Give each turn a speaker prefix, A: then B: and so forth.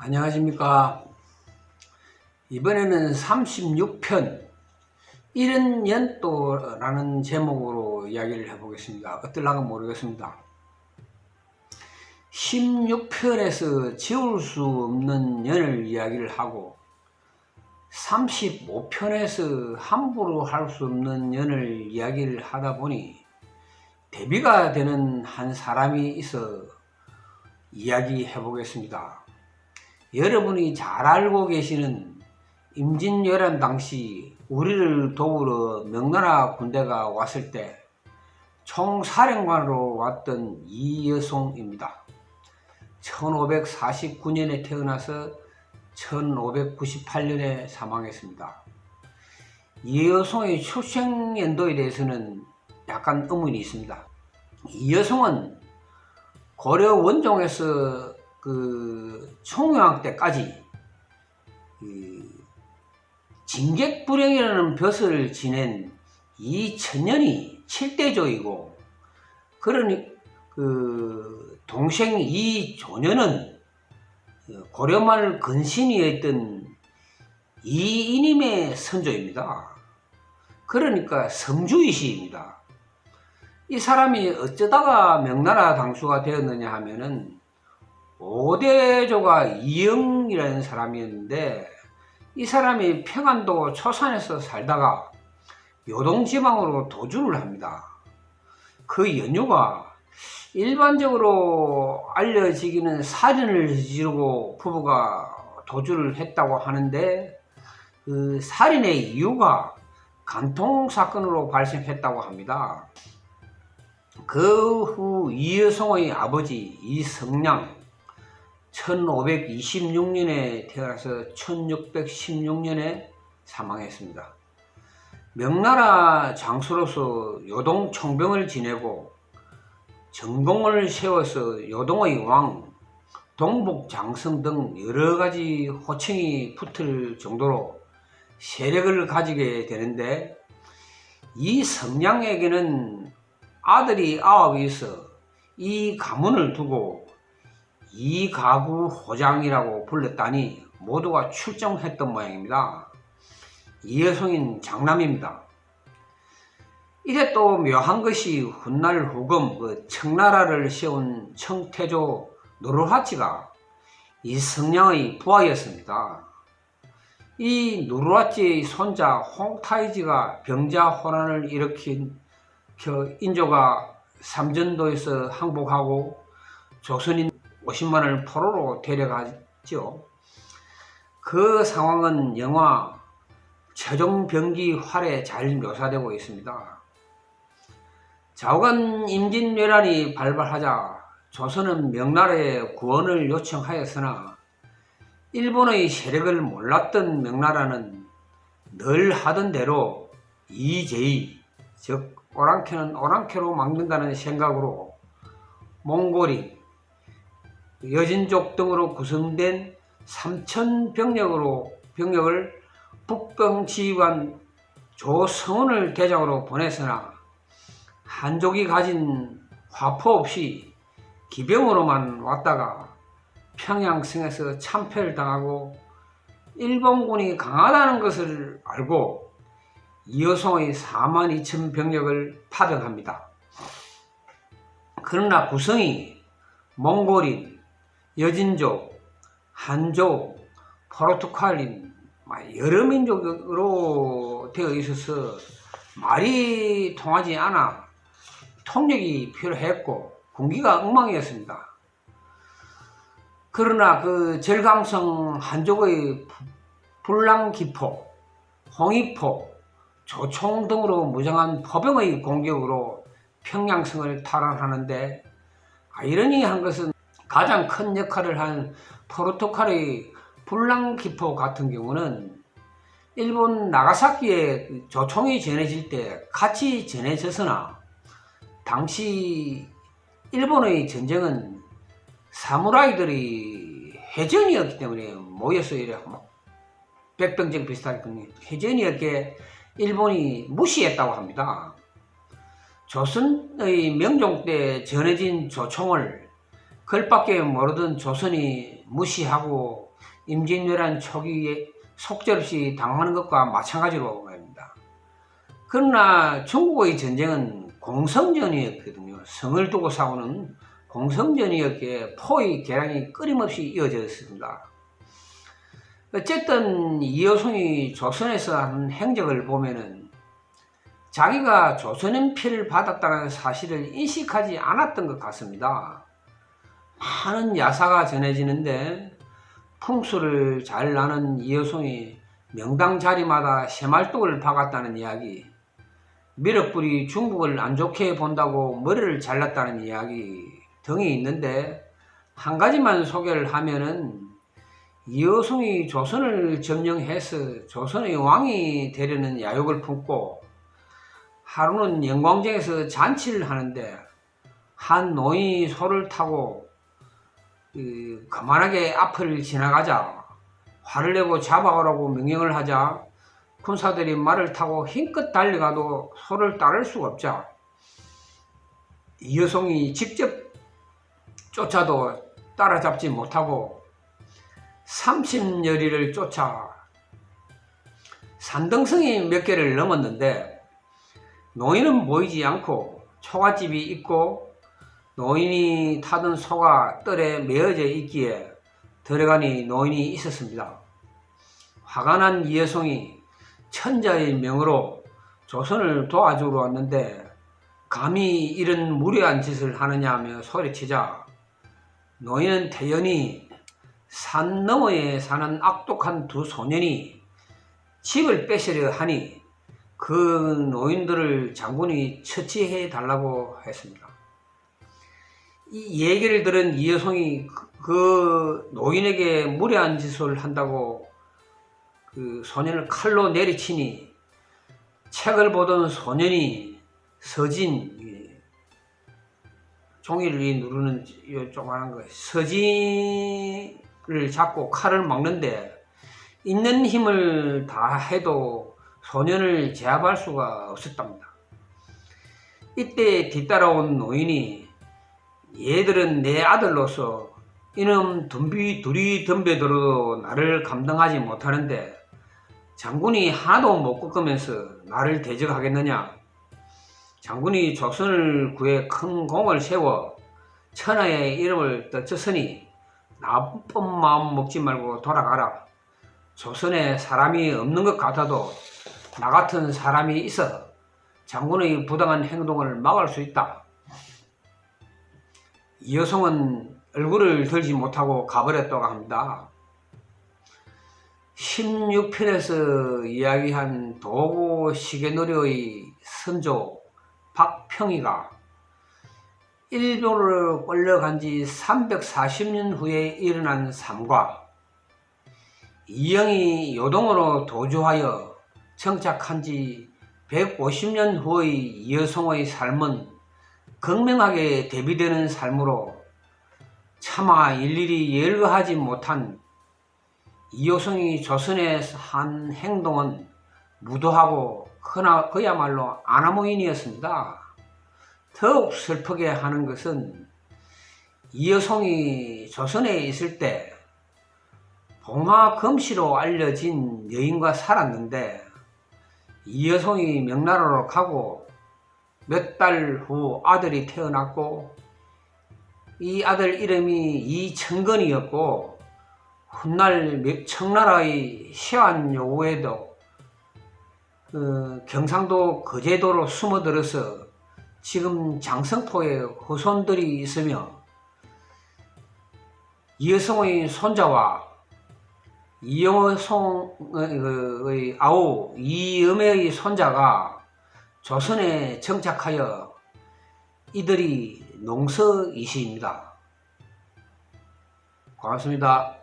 A: 안녕하십니까. 이번에는 36편 이른 연도라는 제목으로 이야기를 해보겠습니다. 어떨랑가 모르겠습니다. 16편에서 지울 수 없는 연을 이야기를 하고 35편에서 함부로 할 수 없는 연을 이야기를 하다 보니 대비가 되는 한 사람이 있어 이야기해 보겠습니다. 여러분이 잘 알고 계시는 임진왜란 당시 우리를 도우러 명나라 군대가 왔을 때 총사령관으로 왔던 이여송입니다. 1549년에 태어나서 1598년에 사망했습니다. 이여송의 출생 연도에 대해서는 약간 의문이 있습니다. 이여송은 고려 원종에서 총유왕 때까지 징객불행이라는 벼슬을 지낸 이천년이 7대조이고, 그러니 동생 이조년은 고려말 근신이었던 이이님의 선조입니다. 그러니까 성주이시입니다. 이 사람이 어쩌다가 명나라 당수가 되었느냐 하면은 5대조가 이영이라는 사람이었는데, 이 사람이 평안도 초산에서 살다가 요동지방으로 도주를 합니다. 그 연유가 일반적으로 알려지기는 살인을 저지르고 부부가 도주를 했다고 하는데, 그 살인의 이유가 간통사건으로 발생했다고 합니다. 그 후 이여송의 아버지 이성량 1526년에 태어나서 1616년에 사망했습니다. 명나라 장수로서 요동 총병을 지내고 전공을 세워서 요동의 왕, 동북장성 등 여러가지 호칭이 붙을 정도로 세력을 가지게 되는데, 이 성량에게는 아들이 9이 있어 이 가문을 두고 이가구 호장이라고 불렀다니 모두가 출정했던 모양입니다. 이여송인 장남입니다. 이래 또 묘한 것이 훗날 후금 청나라를 세운 청태조 누르하치가 이 성량의 부하였습니다. 이 누르하치의 손자 홍타이지가 병자호란을 일으킨 인조가 삼전도에서 항복하고 조선인 50만을 포로로 데려갔죠. 그 상황은 영화 최종병기 활에 잘 묘사되고 있습니다. 좌우간 임진왜란이 발발하자 조선은 명나라에 구원을 요청하였으나 일본의 세력을 몰랐던 명나라는 늘 하던 대로 이제의, 즉 오랑캐는 오랑캐로 막는다는 생각으로 몽골인, 여진족 등으로 구성된 3000병력을 북방 지휘관 조성훈을 대장으로 보냈으나 한족이 가진 화포 없이 기병으로만 왔다가 평양성에서 참패를 당하고 일본군이 강하다는 것을 알고 이여송의 42,000 병력을 파병합니다. 그러나 구성이 몽골인, 여진족, 한족, 포르투갈인 여러 민족으로 되어 있어서 말이 통하지 않아 통역이 필요했고 군기가 엉망이었습니다. 그러나 그 절강성 한족의 불랑기포, 홍익포, 조총 등으로 무장한 포병의 공격으로 평양성을 탈환하는데, 아이러니한 것은 가장 큰 역할을 한 포르투갈의 불랑기포 같은 경우는 일본 나가사키에 조총이 전해질 때 같이 전해졌으나, 당시 일본의 전쟁은 사무라이들이 해전이었기 때문에 모여서 이래 백병전 비슷하게 해전이었기에 일본이 무시했다고 합니다. 조선의 명종 때 전해진 조총을 글밖에 모르던 조선이 무시하고 임진왜란 초기에 속절없이 당하는 것과 마찬가지로 말입니다. 그러나 중국의 전쟁은 공성전이었거든요. 성을 두고 싸우는 공성전이었기에 포위 계량이 끊임없이 이어졌습니다. 어쨌든 이여송이 조선에서 한 행적을 보면은 자기가 조선인 피를 받았다는 사실을 인식하지 않았던 것 같습니다. 많은 야사가 전해지는데 풍수를 잘 나는 이여송이 명당 자리마다 새말뚝을 박았다는 이야기, 미륵불이 중국을 안 좋게 본다고 머리를 잘랐다는 이야기 등이 있는데, 한 가지만 소개를 하면은 이여송이 조선을 점령해서 조선의 왕이 되려는 야욕을 품고 하루는 영광정에서 잔치를 하는데 한 노인이 소를 타고 거만하게 앞을 지나가자 화를 내고 잡아오라고 명령을 하자 군사들이 말을 타고 힘껏 달려가도 소를 따를 수가 없자 이여송이 직접 쫓아도 따라잡지 못하고 30여리를 쫓아 산등성이 몇 개를 넘었는데 노인은 보이지 않고 초가집이 있고 노인이 타던 소가 뜰에 메어져 있기에 들어가니 노인이 있었습니다. 화가 난 이여송이 천자의 명으로 조선을 도와주러 왔는데 감히 이런 무례한 짓을 하느냐 하며 소리치자 노인은 태연히 산 너머에 사는 악독한 두 소년이 집을 뺏으려 하니 그 노인들을 장군이 처치해 달라고 했습니다. 이 얘기를 들은 이여송이 그 노인에게 무례한 짓을 한다고 그 소년을 칼로 내리치니 책을 보던 소년이 서진, 종이를 누르는 요 조그만한 거 서진을 잡고 칼을 막는데 있는 힘을 다 해도 소년을 제압할 수가 없었답니다. 이때 뒤따라온 노인이 얘들은 내 아들로서 이놈 둘이 덤벼들어도 나를 감당하지 못하는데 장군이 하나도 못 꺾으면서 나를 대적하겠느냐. 장군이 조선을 구해 큰 공을 세워 천하의 이름을 떨쳤으니 나쁜 마음 먹지 말고 돌아가라. 조선에 사람이 없는 것 같아도 나 같은 사람이 있어 장군의 부당한 행동을 막을 수 있다. 이여송은 얼굴을 들지 못하고 가버렸다고 합니다. 16편에서 이야기한 도구 시계놀이의 선조 박평이가 일본으로 끌려간 지 340년 후에 일어난 삶과 이영이 요동으로 도주하여 정착한 지 150년 후의 이여송의 삶은 극명하게 대비되는 삶으로 차마 일일이 열거하지 못한 이여송이 조선에 한 행동은 무도하고 그야말로 아나무인이었습니다. 더욱 슬프게 하는 것은 이여송이 조선에 있을 때 봉화금씨로 알려진 여인과 살았는데 이여송이 명나라로 가고 몇 달 후 아들이 태어났고 이 아들 이름이 이천건이었고 훗날 청나라의 시한 요구에도 경상도 거제도로 숨어들어서 지금 장성포에 후손들이 있으며 이여송의 손자와 이여송의 아우 이여매의 손자가 조선에 정착하여 이들이 농서이시입니다. 고맙습니다.